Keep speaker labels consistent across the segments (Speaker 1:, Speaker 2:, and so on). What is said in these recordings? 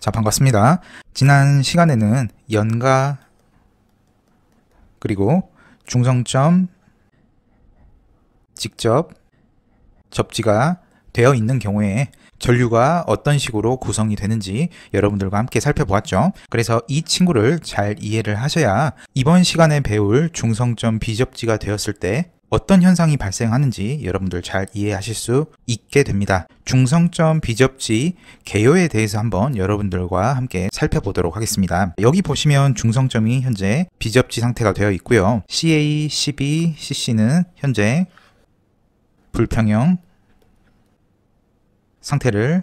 Speaker 1: 자, 반갑습니다. 지난 시간에는 연가 그리고 중성점 직접 접지가 되어 있는 경우에 전류가 어떤 식으로 구성이 되는지 여러분들과 함께 살펴보았죠. 그래서 이 친구를 잘 이해를 하셔야 이번 시간에 배울 중성점 비접지가 되었을 때 어떤 현상이 발생하는지 여러분들 잘 이해하실 수 있게 됩니다. 중성점 비접지 개요에 대해서 한번 여러분들과 함께 살펴보도록 하겠습니다. 여기 보시면 중성점이 현재 비접지 상태가 되어 있고요. CA, CB, CC는 현재 불평형 상태를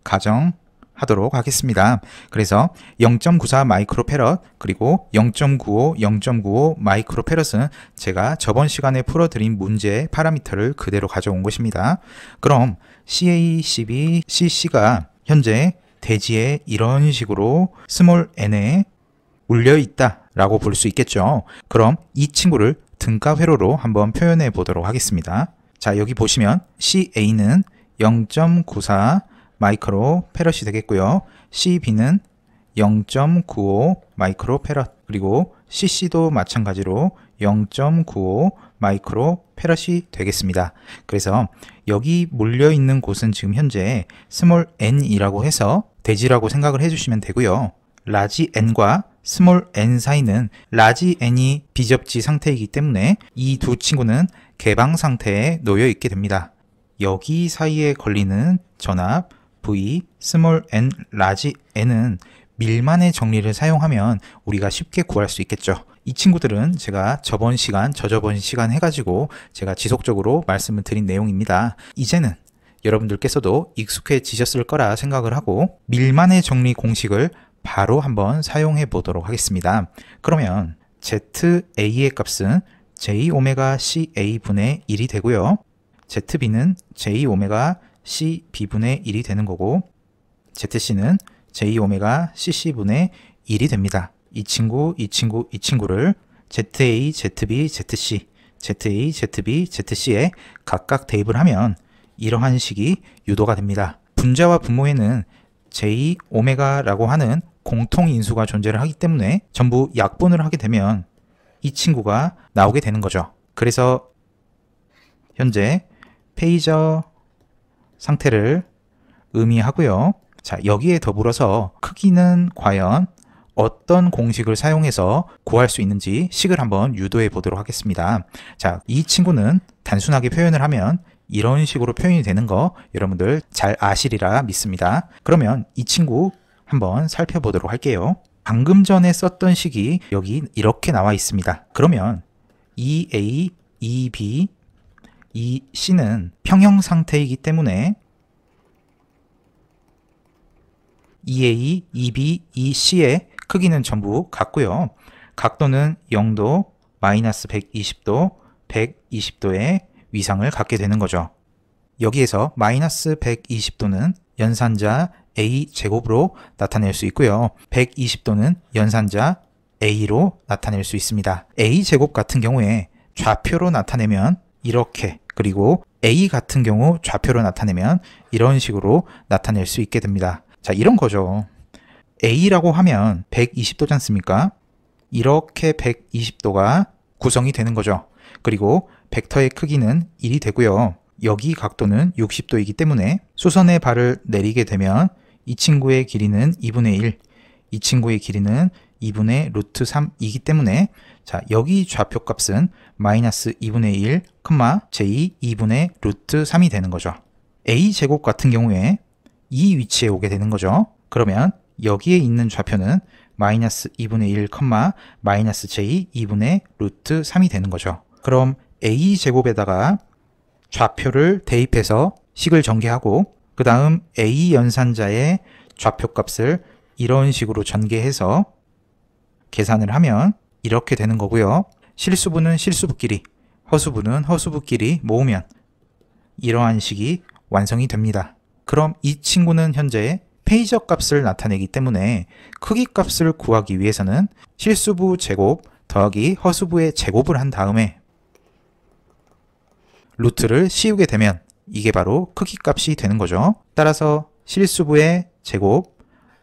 Speaker 1: 가정하도록 하겠습니다. 그래서 0.94 마이크로페럿 그리고 0.95, 0.95 마이크로페럿은 제가 저번 시간에 풀어드린 문제의 파라미터를 그대로 가져온 것입니다. 그럼 CA, CB, CC가 현재 대지에 이런 식으로 스몰 n에 울려 있다 라고 볼 수 있겠죠. 그럼 이 친구를 등가 회로로 한번 표현해 보도록 하겠습니다. 자, 여기 보시면 CA는 0.94 마이크로 페럿이 되겠고요. CB는 0.95 마이크로 페럿, 그리고 CC도 마찬가지로 0.95 마이크로 페럿이 되겠습니다. 그래서 여기 몰려 있는 곳은 지금 현재 스몰 n이라고 해서 대지라고 생각을 해주시면 되고요. 라지 n과 스몰 n 사이는 라지 n이 비접지 상태이기 때문에 이 두 친구는 개방 상태에 놓여 있게 됩니다. 여기 사이에 걸리는 전압 V, 스몰 n, 라지 n은 밀만의 정리를 사용하면 우리가 쉽게 구할 수 있겠죠. 이 친구들은 제가 저번 시간, 저저번 시간 해가지고 제가 지속적으로 말씀을 드린 내용입니다. 이제는 여러분들께서도 익숙해지셨을 거라 생각을 하고 밀만의 정리 공식을 바로 한번 사용해 보도록 하겠습니다. 그러면 ZA의 값은 JωCA분의 1이 되고요. ZB는 JωCB분의 1이 되는 거고 ZC는 JωCC분의 1이 됩니다. 이 친구를 ZA, ZB, ZC, ZA, ZB, ZC에 각각 대입을 하면 이러한 식이 유도가 됩니다. 분자와 분모에는 Jω라고 하는 공통인수가 존재를 하기 때문에 전부 약분을 하게 되면 이 친구가 나오게 되는 거죠. 그래서 현재 페이저 상태를 의미하고요. 자, 여기에 더불어서 크기는 과연 어떤 공식을 사용해서 구할 수 있는지 식을 한번 유도해 보도록 하겠습니다. 자, 이 친구는 단순하게 표현을 하면 이런 식으로 표현이 되는 거 여러분들 잘 아시리라 믿습니다. 그러면 이 친구 한번 살펴보도록 할게요. 방금 전에 썼던 식이 여기 이렇게 나와 있습니다. 그러면 EA, EB, EC는 평형 상태이기 때문에 EA, EB, EC의 크기는 전부 같고요. 각도는 0도, 마이너스 120도, 120도의 위상을 갖게 되는 거죠. 여기에서 마이너스 120도는 연산자 A제곱으로 나타낼 수 있고요. 120도는 연산자 A로 나타낼 수 있습니다. A제곱 같은 경우에 좌표로 나타내면 이렇게, 그리고 A 같은 경우 좌표로 나타내면 이런 식으로 나타낼 수 있게 됩니다. 자, 이런 거죠. A라고 하면 120도지 않습니까? 이렇게 120도가 구성이 되는 거죠. 그리고 벡터의 크기는 1이 되고요. 여기 각도는 60도이기 때문에 수선의 발을 내리게 되면 이 친구의 길이는 2분의 1, 이 친구의 길이는 2분의 루트 3이기 때문에 자, 여기 좌표값은 마이너스 2분의 1, J 2분의 루트 3이 되는 거죠. A제곱 같은 경우에 이 위치에 오게 되는 거죠. 그러면 여기에 있는 좌표는 마이너스 2분의 1, 마이너스 J 2분의 루트 3이 되는 거죠. 그럼 A제곱에다가 좌표를 대입해서 식을 전개하고 그 다음 A 연산자의 좌표값을 이런 식으로 전개해서 계산을 하면 이렇게 되는 거고요. 실수분은 실수부끼리, 허수분은 허수부끼리 모으면 이러한 식이 완성이 됩니다. 그럼 이 친구는 현재 페이저 값을 나타내기 때문에 크기 값을 구하기 위해서는 실수부 제곱 더하기 허수부의 제곱을 한 다음에 루트를 씌우게 되면 이게 바로 크기 값이 되는 거죠. 따라서 실수부의 제곱,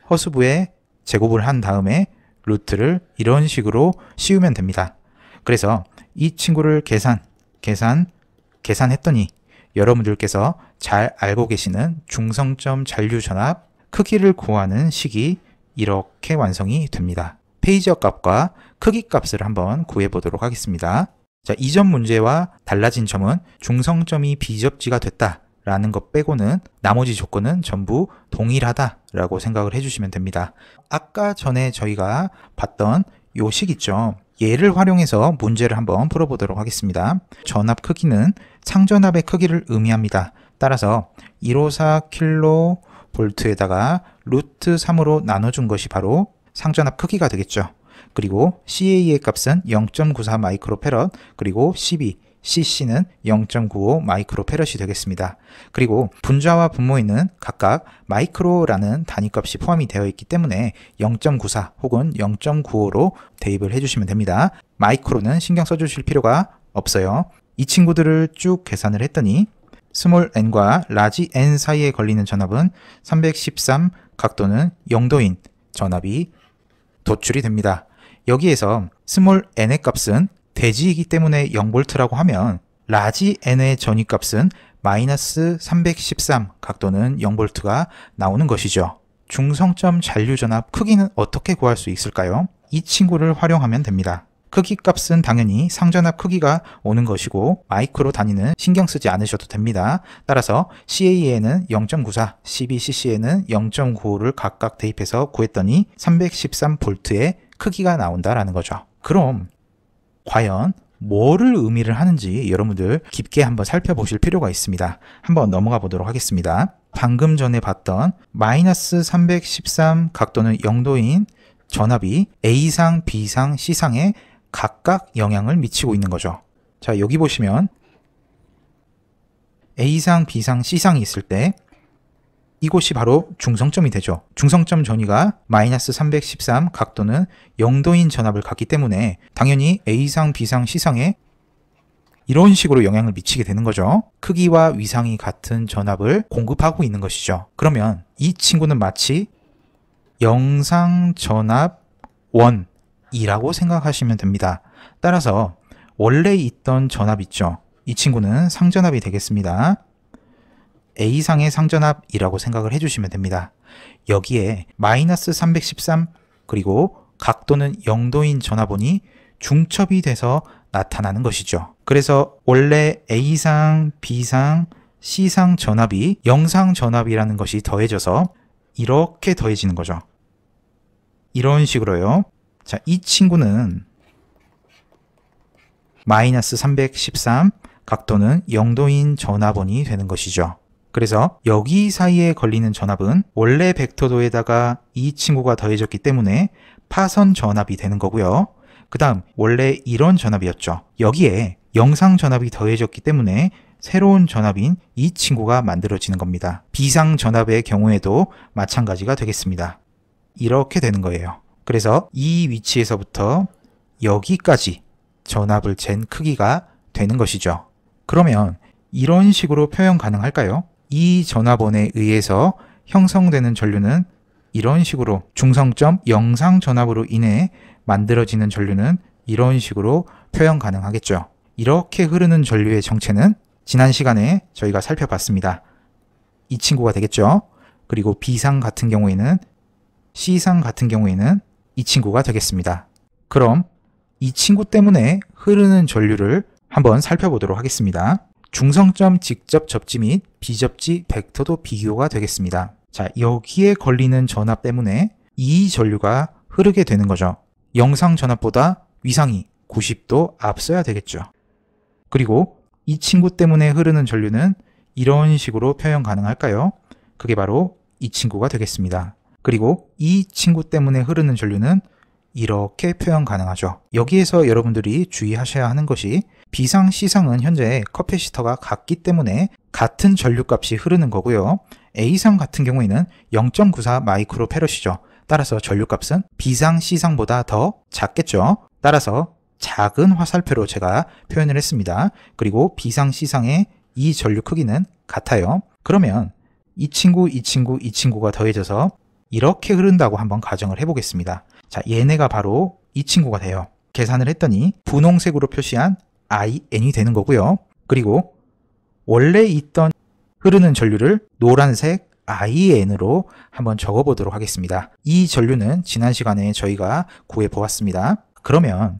Speaker 1: 허수부에 제곱을 한 다음에 루트를 이런 식으로 씌우면 됩니다. 그래서 이 친구를 계산했더니 여러분들께서 잘 알고 계시는 중성점 잔류전압 크기를 구하는 식이 이렇게 완성이 됩니다. 페이저 값과 크기 값을 한번 구해 보도록 하겠습니다. 자, 이전 문제와 달라진 점은 중성점이 비접지가 됐다 라는 것 빼고는 나머지 조건은 전부 동일하다라고 생각을 해주시면 됩니다. 아까 전에 저희가 봤던 요 식 있죠. 얘를 활용해서 문제를 한번 풀어보도록 하겠습니다. 전압 크기는 상전압의 크기를 의미합니다. 따라서 154kV에다가 루트 3으로 나눠준 것이 바로 상전압 크기가 되겠죠. 그리고 CA의 값은 0.94 마이크로페럿, 그리고 CC는 0.95 마이크로페럿이 되겠습니다. 그리고 분자와 분모에는 각각 마이크로라는 단위값이 포함이 되어 있기 때문에 0.94 혹은 0.95로 대입을 해주시면 됩니다. 마이크로는 신경 써주실 필요가 없어요. 이 친구들을 쭉 계산을 했더니 스몰 n과 라지 n 사이에 걸리는 전압은 313 각도는 0도인 전압이 도출이 됩니다. 여기에서 스몰 n의 값은 대지이기 때문에 0V라고 하면 라지 n의 전위값은 마이너스 313 각도는 0V가 나오는 것이죠. 중성점 잔류전압 크기는 어떻게 구할 수 있을까요? 이 친구를 활용하면 됩니다. 크기 값은 당연히 상전압 크기가 오는 것이고 마이크로 단위는 신경 쓰지 않으셔도 됩니다. 따라서 CA에는 0.94, CBCC에는 0.95를 각각 대입해서 구했더니 313V의 크기가 나온다라는 거죠. 그럼 과연 뭐를 의미를 하는지 여러분들 깊게 한번 살펴보실 필요가 있습니다. 한번 넘어가 보도록 하겠습니다. 방금 전에 봤던 마이너스 313 각도는 0도인 전압이 A상, B상, C상에 각각 영향을 미치고 있는 거죠. 자, 여기 보시면 A상, B상, C상이 있을 때 이곳이 바로 중성점이 되죠. 중성점 전위가 마이너스 313 각도는 0도인 전압을 갖기 때문에 당연히 A상, B상, C상에 이런 식으로 영향을 미치게 되는 거죠. 크기와 위상이 같은 전압을 공급하고 있는 것이죠. 그러면 이 친구는 마치 영상전압 1이라고 생각하시면 됩니다. 따라서 원래 있던 전압 있죠. 이 친구는 상전압이 되겠습니다. A상의 상전압이라고 생각을 해주시면 됩니다. 여기에 마이너스 313 그리고 각도는 0도인 전압원이 중첩이 돼서 나타나는 것이죠. 그래서 원래 A상, B상, C상 전압이 영상 전압이라는 것이 더해져서 이렇게 더해지는 거죠. 이런 식으로요. 자, 이 친구는 마이너스 313 각도는 0도인 전압원이 되는 것이죠. 그래서 여기 사이에 걸리는 전압은 원래 벡터도에다가 이 친구가 더해졌기 때문에 파선 전압이 되는 거고요. 그 다음 원래 이런 전압이었죠. 여기에 영상 전압이 더해졌기 때문에 새로운 전압인 이 친구가 만들어지는 겁니다. 비상 전압의 경우에도 마찬가지가 되겠습니다. 이렇게 되는 거예요. 그래서 이 위치에서부터 여기까지 전압을 잰 크기가 되는 것이죠. 그러면 이런 식으로 표현 가능할까요? 이 전압원에 의해서 형성되는 전류는 이런 식으로 중성점 영상 전압으로 인해 만들어지는 전류는 이런 식으로 표현 가능하겠죠. 이렇게 흐르는 전류의 정체는 지난 시간에 저희가 살펴봤습니다. 이 친구가 되겠죠. 그리고 B상 같은 경우에는 C상 같은 경우에는 이 친구가 되겠습니다. 그럼 이 친구 때문에 흐르는 전류를 한번 살펴보도록 하겠습니다. 중성점 직접 접지 및 비접지 벡터도 비교가 되겠습니다. 자, 여기에 걸리는 전압 때문에 이 전류가 흐르게 되는 거죠. 영상 전압보다 위상이 90도 앞서야 되겠죠. 그리고 이 친구 때문에 흐르는 전류는 이런 식으로 표현 가능할까요? 그게 바로 이 친구가 되겠습니다. 그리고 이 친구 때문에 흐르는 전류는 이렇게 표현 가능하죠. 여기에서 여러분들이 주의하셔야 하는 것이 B상, C상은 현재 커패시터가 같기 때문에 같은 전류값이 흐르는 거고요. A상 같은 경우에는 0.94 마이크로페럿이죠. 따라서 전류값은 B상, C상보다 더 작겠죠. 따라서 작은 화살표로 제가 표현을 했습니다. 그리고 B상, C상의 이 전류 크기는 같아요. 그러면 이 친구, 이 친구, 이 친구가 더해져서 이렇게 흐른다고 한번 가정을 해보겠습니다. 자, 얘네가 바로 이 친구가 돼요. 계산을 했더니 분홍색으로 표시한 IN이 되는 거고요. 그리고 원래 있던 흐르는 전류를 노란색 IN으로 한번 적어보도록 하겠습니다. 이 전류는 지난 시간에 저희가 구해보았습니다. 그러면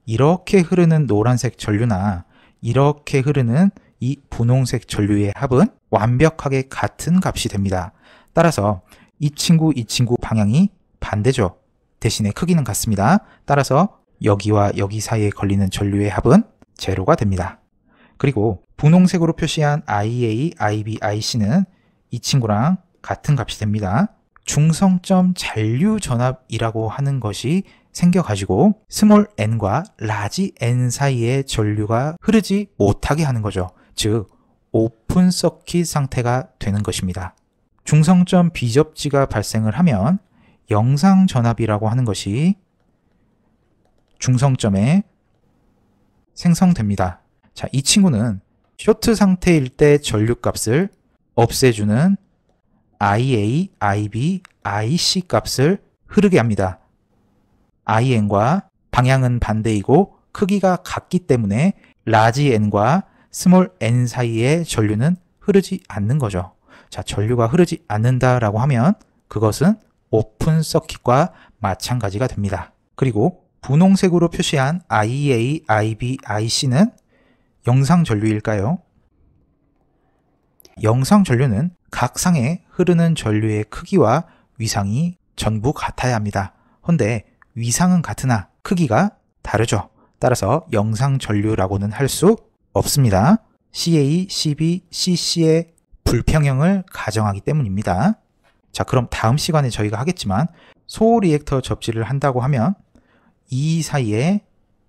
Speaker 1: 이렇게 흐르는 노란색 전류나 이렇게 흐르는 이 분홍색 전류의 합은 완벽하게 같은 값이 됩니다. 따라서 이 친구 방향이 반대죠. 대신에 크기는 같습니다. 따라서 여기와 여기 사이에 걸리는 전류의 합은 제로가 됩니다. 그리고 분홍색으로 표시한 IA, IB, IC는 이 친구랑 같은 값이 됩니다. 중성점 잔류 전압이라고 하는 것이 생겨가지고 스몰 n과 라지 n 사이의 전류가 흐르지 못하게 하는 거죠. 즉 오픈 서킷 상태가 되는 것입니다. 중성점 비접지가 발생을 하면 영상 전압이라고 하는 것이 중성점에 생성됩니다. 자, 이 친구는 쇼트 상태일 때 전류 값을 없애주는 IA, IB, IC 값을 흐르게 합니다. IN과 방향은 반대이고 크기가 같기 때문에 라지 n과 스몰 n 사이의 전류는 흐르지 않는 거죠. 자, 전류가 흐르지 않는다라고 하면 그것은 오픈 서킷과 마찬가지가 됩니다. 그리고 분홍색으로 표시한 IA, IB, IC는 영상 전류일까요? 영상 전류는 각 상에 흐르는 전류의 크기와 위상이 전부 같아야 합니다. 헌데 위상은 같으나 크기가 다르죠. 따라서 영상 전류라고는 할 수 없습니다. CA, CB, CC의 불평형을 가정하기 때문입니다. 자, 그럼 다음 시간에 저희가 하겠지만 소호 리액터 접지를 한다고 하면 이 사이에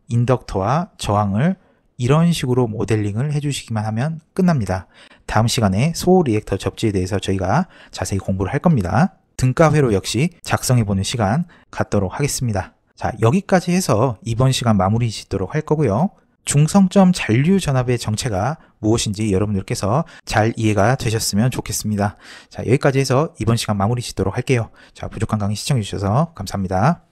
Speaker 1: 인덕터와 저항을 이런 식으로 모델링을 해주시기만 하면 끝납니다. 다음 시간에 소호 리액터 접지에 대해서 저희가 자세히 공부를 할 겁니다. 등가회로 역시 작성해보는 시간 갖도록 하겠습니다. 자, 여기까지 해서 이번 시간 마무리 짓도록 할 거고요. 중성점 잔류 전압의 정체가 무엇인지 여러분들께서 잘 이해가 되셨으면 좋겠습니다. 자, 여기까지 해서 이번 시간 마무리 짓도록 할게요. 자, 부족한 강의 시청해 주셔서 감사합니다.